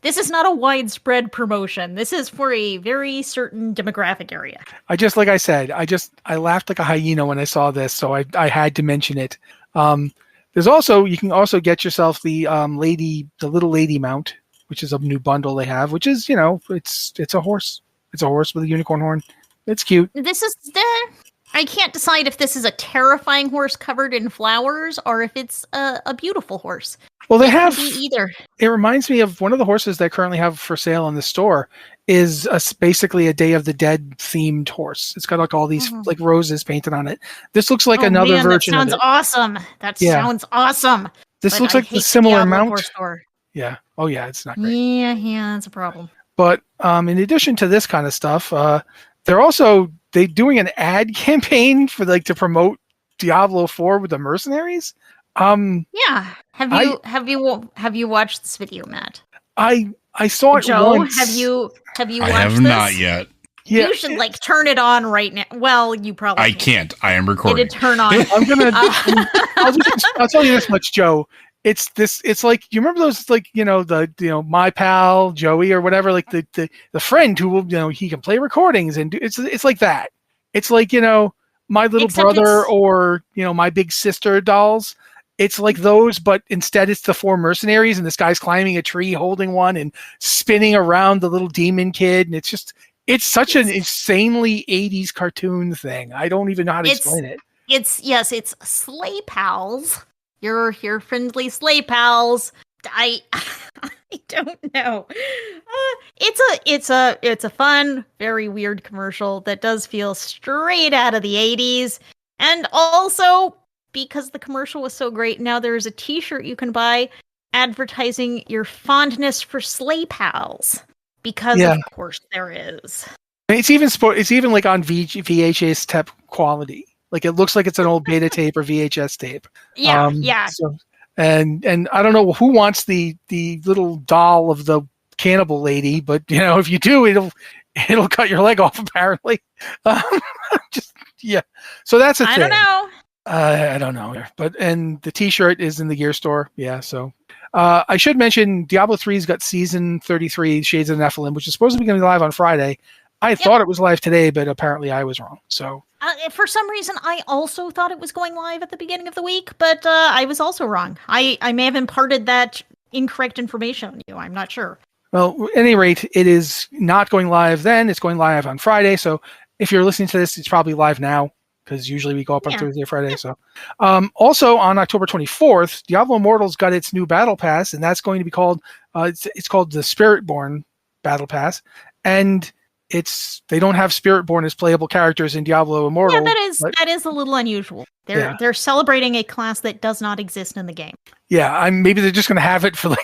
this is not a widespread promotion. This is for a very certain demographic area. I laughed like a hyena when I saw this, so I had to mention it. You can also get yourself the little lady mount, which is a new bundle they have, which is, it's a horse. It's a horse with a unicorn horn. It's cute. I can't decide if this is a terrifying horse covered in flowers or if it's a beautiful horse. Well, they It have could be either. It reminds me of one of the horses they currently have for sale in the store is basically a Day of the Dead themed horse. It's got like all these like roses painted on it. This looks like another version that sounds of it. Awesome. That sounds awesome. This but looks I like the hate similar Diablo mount. horse store. Yeah. Oh yeah, it's not great. Yeah, that's a problem. But in addition to this kind of stuff, they're doing an ad campaign for like to promote Diablo 4 with the mercenaries. Yeah. Have you watched this video, Matt? I saw it Joe, once. have you watched this? I have not yet. Yeah. You should like turn it on right now. Well, you probably I can't. I am recording. It turn on. I'm gonna. I'll tell you this much, Joe. It's like you remember those like my pal Joey or whatever, like the friend who will he can play recordings and do it's like that. It's like my little brother or my big sister dolls. It's like those, but instead it's the 4 mercenaries and this guy's climbing a tree holding one and spinning around the little demon kid, and it's such an insanely 80s cartoon thing. I don't even know how to explain it. It's sleigh pals. Your friendly sleigh pals. I don't know. It's a fun, very weird commercial that does feel straight out of the 80s, and also because the commercial was so great, now there's a t-shirt you can buy advertising your fondness for sleigh pals. Because of course there is. It's even like on VHS tape quality. Like it looks like it's an old beta tape or VHS tape. Yeah. So, and I don't know who wants the little doll of the cannibal lady, but if you do, it'll cut your leg off apparently. So that's a thing. I don't know. And the t-shirt is in the gear store. Yeah. So I should mention Diablo 3's got season 33 Shades of Nephilim, which is supposed to be going to be live on Friday. I thought it was live today, but apparently I was wrong. So for some reason, I also thought it was going live at the beginning of the week, but I was also wrong. I may have imparted that incorrect information on you. I'm not sure. Well, at any rate, it is not going live then. It's going live on Friday. So if you're listening to this, it's probably live now, because usually we go up on Thursday or Friday. So, also on October 24th, Diablo Immortal's got its new battle pass, and that's going to be called it's called the Spiritborn Battle Pass, and they don't have Spiritborn as playable characters in Diablo Immortal. Yeah, that is a little unusual. They're celebrating a class that does not exist in the game. Yeah, maybe they're just going to have it for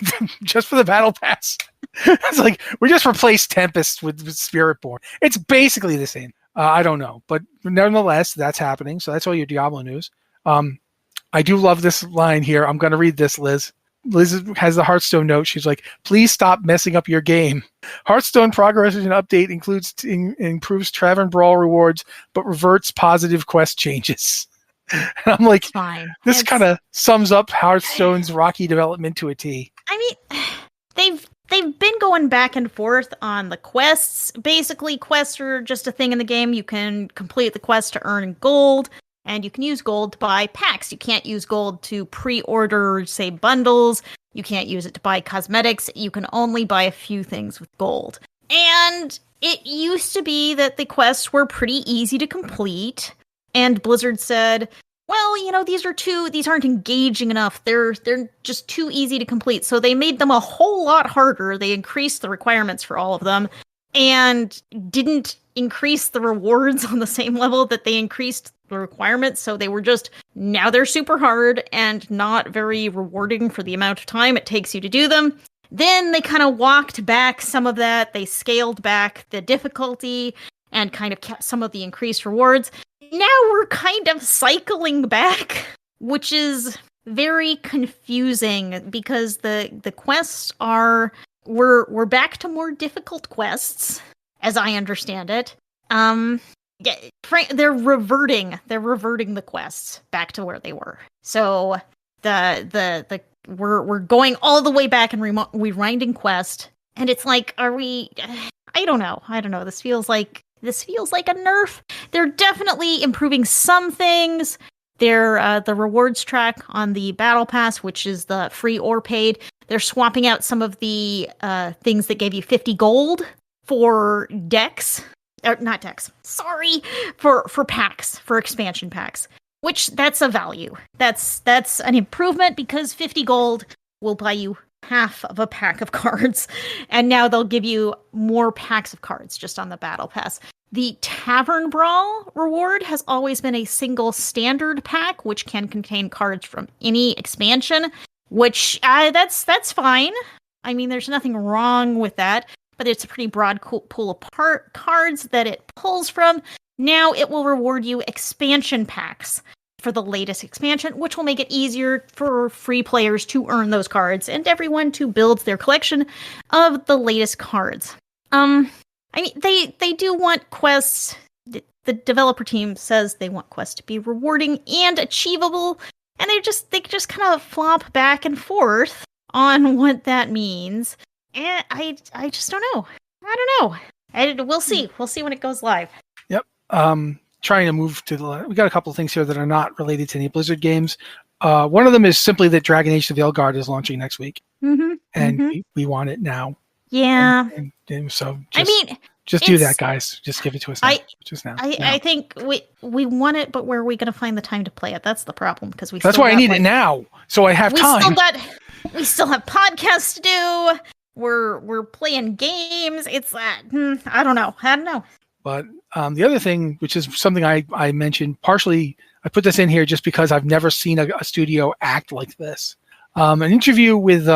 just for the battle pass. It's like we just replaced Tempest with Spiritborn. It's basically the same. I don't know, but nonetheless, that's happening. So that's all your Diablo news. I do love this line here. I'm going to read this, Liz. Liz has the Hearthstone note. She's like, please stop messing up your game. Hearthstone progress and update improves Tavern Brawl rewards, but reverts positive quest changes. And I'm like, fine. This kind of sums up Hearthstone's rocky development to a T. I mean, they've been going back and forth on the quests. Basically, quests are just a thing in the game. You can complete the quest to earn gold, and you can use gold to buy packs. You can't use gold to pre-order, say, bundles. You can't use it to buy cosmetics. You can only buy a few things with gold. And it used to be that the quests were pretty easy to complete, and Blizzard said, well, these aren't engaging enough. They're just too easy to complete. So they made them a whole lot harder. They increased the requirements for all of them and didn't increase the rewards on the same level that they increased the requirements. So now they're super hard and not very rewarding for the amount of time it takes you to do them. Then they kind of walked back some of that. They scaled back the difficulty and kind of kept some of the increased rewards. Now we're kind of cycling back, which is very confusing because the quests we're back to more difficult quests, as I understand it. They're reverting the quests back to where they were. So we're going all the way back and rewinding quest, and it's like, are we? I don't know. This feels like a nerf. They're definitely improving some things. They're the rewards track on the battle pass, which is the free or paid. They're swapping out some of the things that gave you 50 gold for decks. not decks. Sorry, for packs, for expansion packs. Which that's a value. That's an improvement because 50 gold will buy you half of a pack of cards, and now they'll give you more packs of cards just on the battle pass. The Tavern Brawl reward has always been a single standard pack, which can contain cards from any expansion, which that's fine. I mean, there's nothing wrong with that, but it's a pretty broad pool of cards that it pulls from. Now it will reward you expansion packs for the latest expansion, which will make it easier for free players to earn those cards and everyone to build their collection of the latest cards. I mean, they do want quests. The developer team says they want quests to be rewarding and achievable, and they just kind of flop back and forth on what that means. And I just don't know. I don't know. We'll see. We'll see when it goes live. Yep. Trying to move to we got a couple of things here that are not related to any Blizzard games. One of them is simply that Dragon Age: The Veilguard is launching next week, and we want it now. Yeah. And so just do that, guys. Just give it to us now. Just now. I think we want it, but where are we going to find the time to play it? That's the problem because That's why I need it now, so I have time. We still have podcasts to do. We're playing games. It's I don't know. But the other thing, which is something I mentioned partially, I put this in here just because I've never seen a studio act like this. An interview with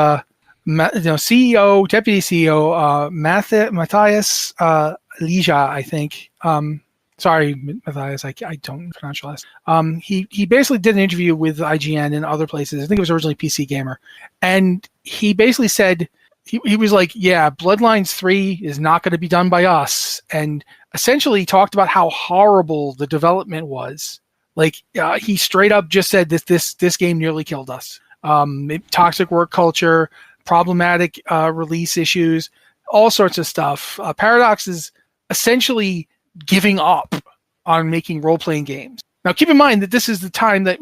CEO, Deputy CEO Matthias Lija, I think. Sorry, Matthias, I don't pronounce your last. He basically did an interview with IGN and other places. I think it was originally PC Gamer, and he basically said he was like, "Yeah, Bloodlines 3 is not going to be done by us," and essentially talked about how horrible the development was. Like he straight up just said this game nearly killed us. Toxic work culture, problematic release issues, all sorts of stuff. Paradox is essentially giving up on making role-playing games. Now, keep in mind that this is the time that,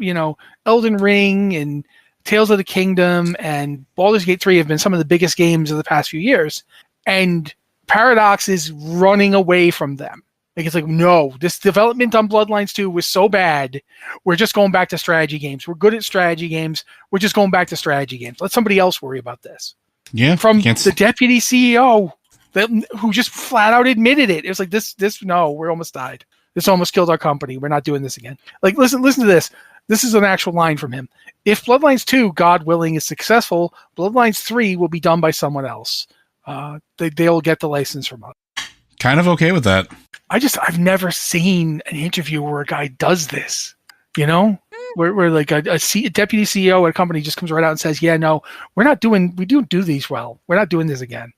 Elden Ring and Tales of the Kingdom and Baldur's Gate 3 have been some of the biggest games of the past few years. And Paradox is running away from them. Like, it's like, no, this development on Bloodlines 2 was so bad, we're just going back to strategy games. We're good at strategy games. We're just going back to strategy games. Let somebody else worry about this. Yeah. From the deputy CEO who just flat out admitted it. It was like, no, we're almost died. This almost killed our company. We're not doing this again. Like, listen to this. This is an actual line from him. If Bloodlines 2, God willing, is successful, Bloodlines 3 will be done by someone else. They'll get the license from us. Kind of okay with that. I've never seen an interview where a guy does this, where like a deputy CEO at a company just comes right out and says, yeah, no, we don't do these well. We're not doing this again.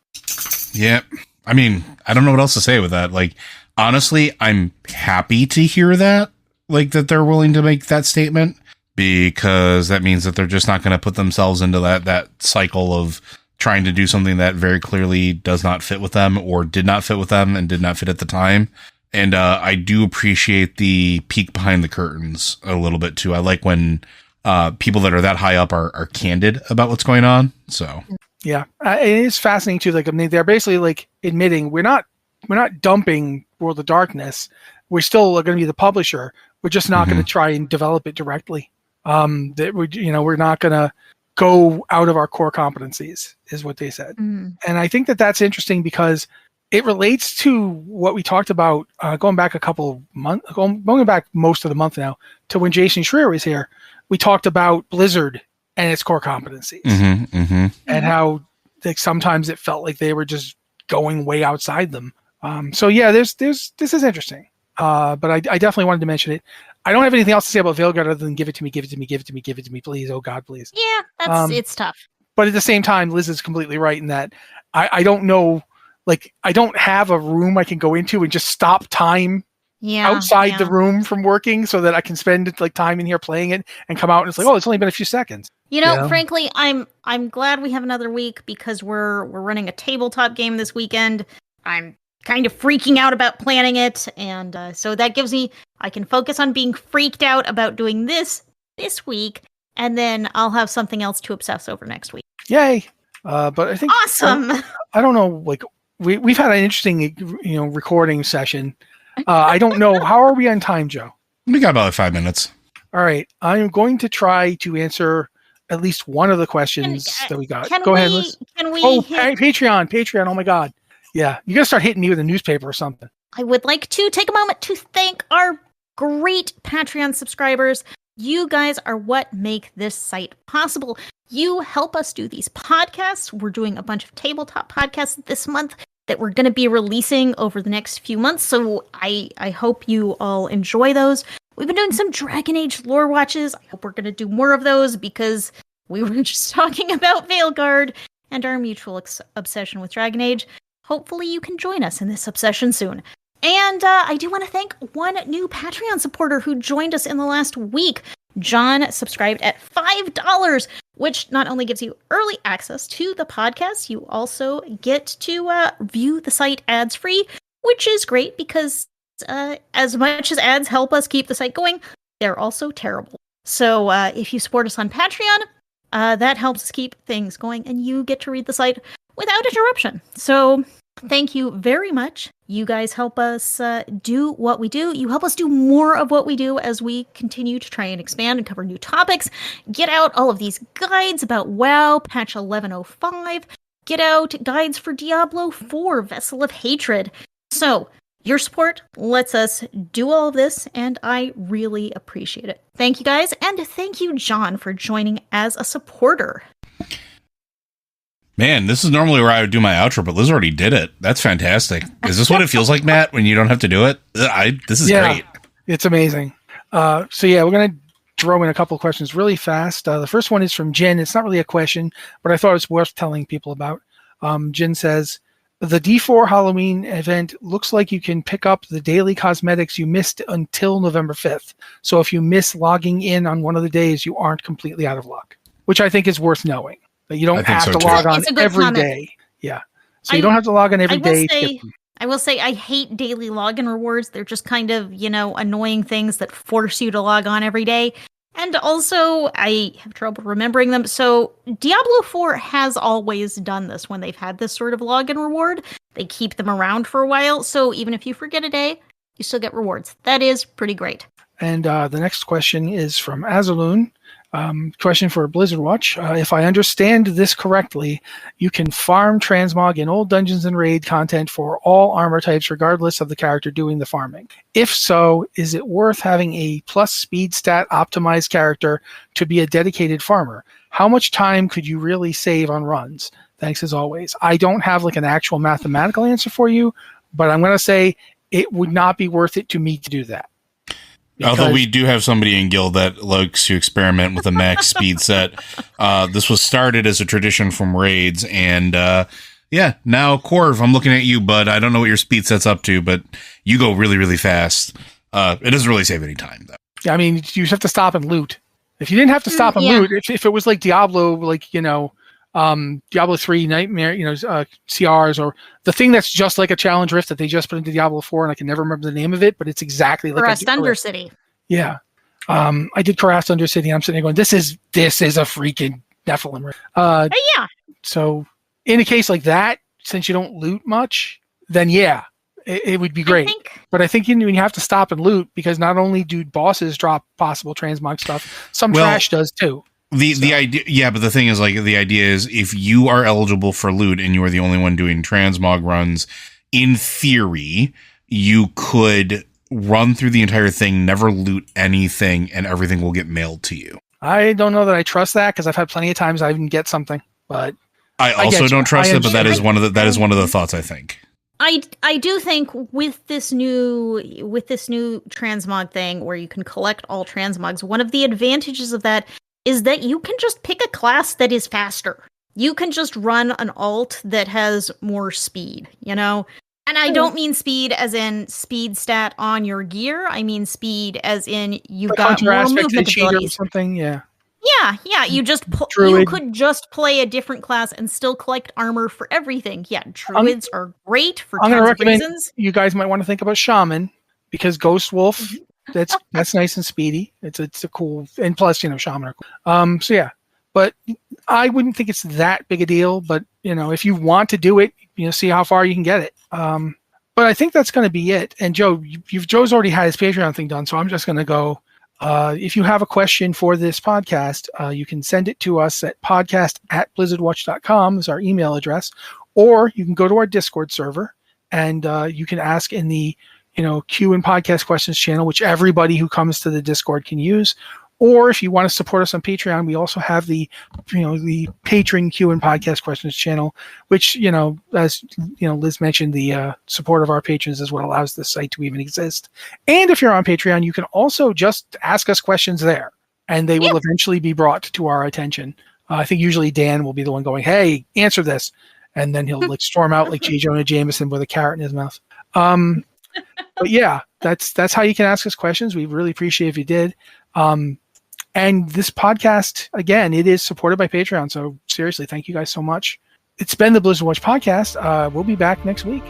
Yeah. I mean, I don't know what else to say with that. Like, honestly, I'm happy to hear that, like that they're willing to make that statement, because that means that they're just not going to put themselves into that cycle of trying to do something that very clearly does not fit with them or did not fit with them and did not fit at the time. And I do appreciate the peek behind the curtains a little bit too. I like when people that are that high up are candid about what's going on. So yeah, it is fascinating too. Like, I mean, they're basically like admitting we're not dumping World of Darkness. We're still going to be the publisher. We're just not going to try and develop it directly. That we're not going to go out of our core competencies, is what they said. And I think that that's interesting because it relates to what we talked about going back a couple months, going back most of the month now, to when Jason Schreier was here. We talked about Blizzard and its core competencies, and how like sometimes it felt like they were just going way outside them. So yeah, this is interesting. But I definitely wanted to mention it. I don't have anything else to say about Veilguard other than give it to me, please. Oh God, please. Yeah, it's tough. But at the same time, Liz is completely right in that I don't know, like I don't have a room I can go into and just stop time outside the room from working so that I can spend like time in here playing it and come out and it's like, oh, it's only been a few seconds. Frankly, I'm glad we have another week because we're running a tabletop game this weekend. I'm kind of freaking out about planning it, and so that gives me, I can focus on being freaked out about doing this week, and then I'll have something else to obsess over next week. Yay! But I think awesome. I don't know, like we've had an interesting, recording session. I don't know. How are we on time, Joe? We got about 5 minutes. All right. I'm going to try to answer at least one of the questions that we got. Go ahead, Liz. Can we Patreon. Oh my God. Yeah. You got to start hitting me with a newspaper or something. I would like to take a moment to thank our great Patreon subscribers. You guys are what make this site possible. You help us do these podcasts. We're doing a bunch of tabletop podcasts this month that we're going to be releasing over the next few months. So I hope you all enjoy those. We've been doing some Dragon Age lore watches. I hope we're going to do more of those because we were just talking about Veilguard and our mutual obsession with Dragon Age. Hopefully you can join us in this obsession soon. And I do want to thank one new Patreon supporter who joined us in the last week. John subscribed at $5, which not only gives you early access to the podcast, you also get to view the site ads-free, which is great because as much as ads help us keep the site going, they're also terrible. So if you support us on Patreon, that helps us keep things going, and you get to read the site without interruption. So thank you very much. You guys help us do what we do. You help us do more of what we do as we continue to try and expand and cover new topics. Get out all of these guides about WoW, patch 1105. Get out guides for Diablo 4, Vessel of Hatred. So your support lets us do all of this, and I really appreciate it. Thank you guys, and thank you, John, for joining as a supporter. Man, this is normally where I would do my outro, but Liz already did it. That's fantastic. Is this what it feels like, Matt, when you don't have to do it? This is great. It's amazing. We're going to throw in a couple of questions really fast. The first one is from Jen. It's not really a question, but I thought it was worth telling people about. Jen says, the D4 Halloween event looks like you can pick up the daily cosmetics you missed until November 5th. So if you miss logging in on one of the days, you aren't completely out of luck, which I think is worth knowing. That you don't have to log on every day. Yeah. So you don't have to log on every day. I will say I hate daily login rewards. They're just kind of, annoying things that force you to log on every day. And also, I have trouble remembering them. So Diablo 4 has always done this when they've had this sort of login reward. They keep them around for a while. So even if you forget a day, you still get rewards. That is pretty great. And the next question is from Azaloon. Question for Blizzard Watch. If I understand this correctly, you can farm transmog in old Dungeons and Raid content for all armor types regardless of the character doing the farming. If so, is it worth having a plus speed stat optimized character to be a dedicated farmer? How much time could you really save on runs? Thanks as always. I don't have an actual mathematical answer for you, but I'm going to say it would not be worth it to me to do that. Although we do have somebody in Guild that likes to experiment with a max speed set. This was started as a tradition from raids, and now Corv, I'm looking at you, bud. I don't know what your speed set's up to, but you go really, really fast. It doesn't really save any time, though. Yeah, I mean, you just have to stop and loot. If you didn't have to stop and loot, if it was like Diablo, Diablo 3 Nightmare, CRs, or the thing that's just like a challenge rift that they just put into Diablo 4, and I can never remember the name of it, but it's exactly like Cuirassed Undercity. Yeah. I did Cuirassed Undercity. I'm sitting there going, this is a freaking Nephilim rift. So in a case like that, since you don't loot much, then it would be great. But I think when you have to stop and loot, because not only do bosses drop possible transmog stuff, some trash does too. The idea, but the thing is, the idea is if you are eligible for loot and you are the only one doing transmog runs, in theory, you could run through the entire thing, never loot anything, and everything will get mailed to you. I don't know that I trust that, because I've had plenty of times I can get something, but I also don't trust it. But that is one of the thoughts I think. I do think with this new transmog thing where you can collect all transmogs, one of the advantages of that is that you can just pick a class that is faster. You can just run an alt that has more speed, And I don't mean speed as in speed stat on your gear. I mean speed as in you've got more movement abilities. Or something, yeah. Yeah. You could just play a different class and still collect armor for everything. Yeah, druids are great for tons of reasons. You guys might want to think about shaman, because Ghost Wolf. That's nice and speedy. It's a cool, and plus shaman are cool. but I wouldn't think it's that big a deal. But if you want to do it, see how far you can get it. But I think that's going to be it. And Joe, Joe's already had his Patreon thing done, so I'm just going to go. If you have a question for this podcast, you can send it to us at podcast@blizzardwatch.com is our email address, or you can go to our Discord server and you can ask in the Q and podcast questions channel, which everybody who comes to the Discord can use. Or if you want to support us on Patreon, we also have the patron Q and podcast questions channel, which, as Liz mentioned, the support of our patrons is what allows this site to even exist. And if you're on Patreon, you can also just ask us questions there, and they will eventually be brought to our attention. I think usually Dan will be the one going, "Hey, answer this," and then he'll storm out like J. Jonah Jameson with a carrot in his mouth. But yeah, that's how you can ask us questions. We really appreciate if you did. And this podcast, again, it is supported by Patreon. So seriously, thank you guys so much. It's been the Blizzard Watch podcast. We'll be back next week.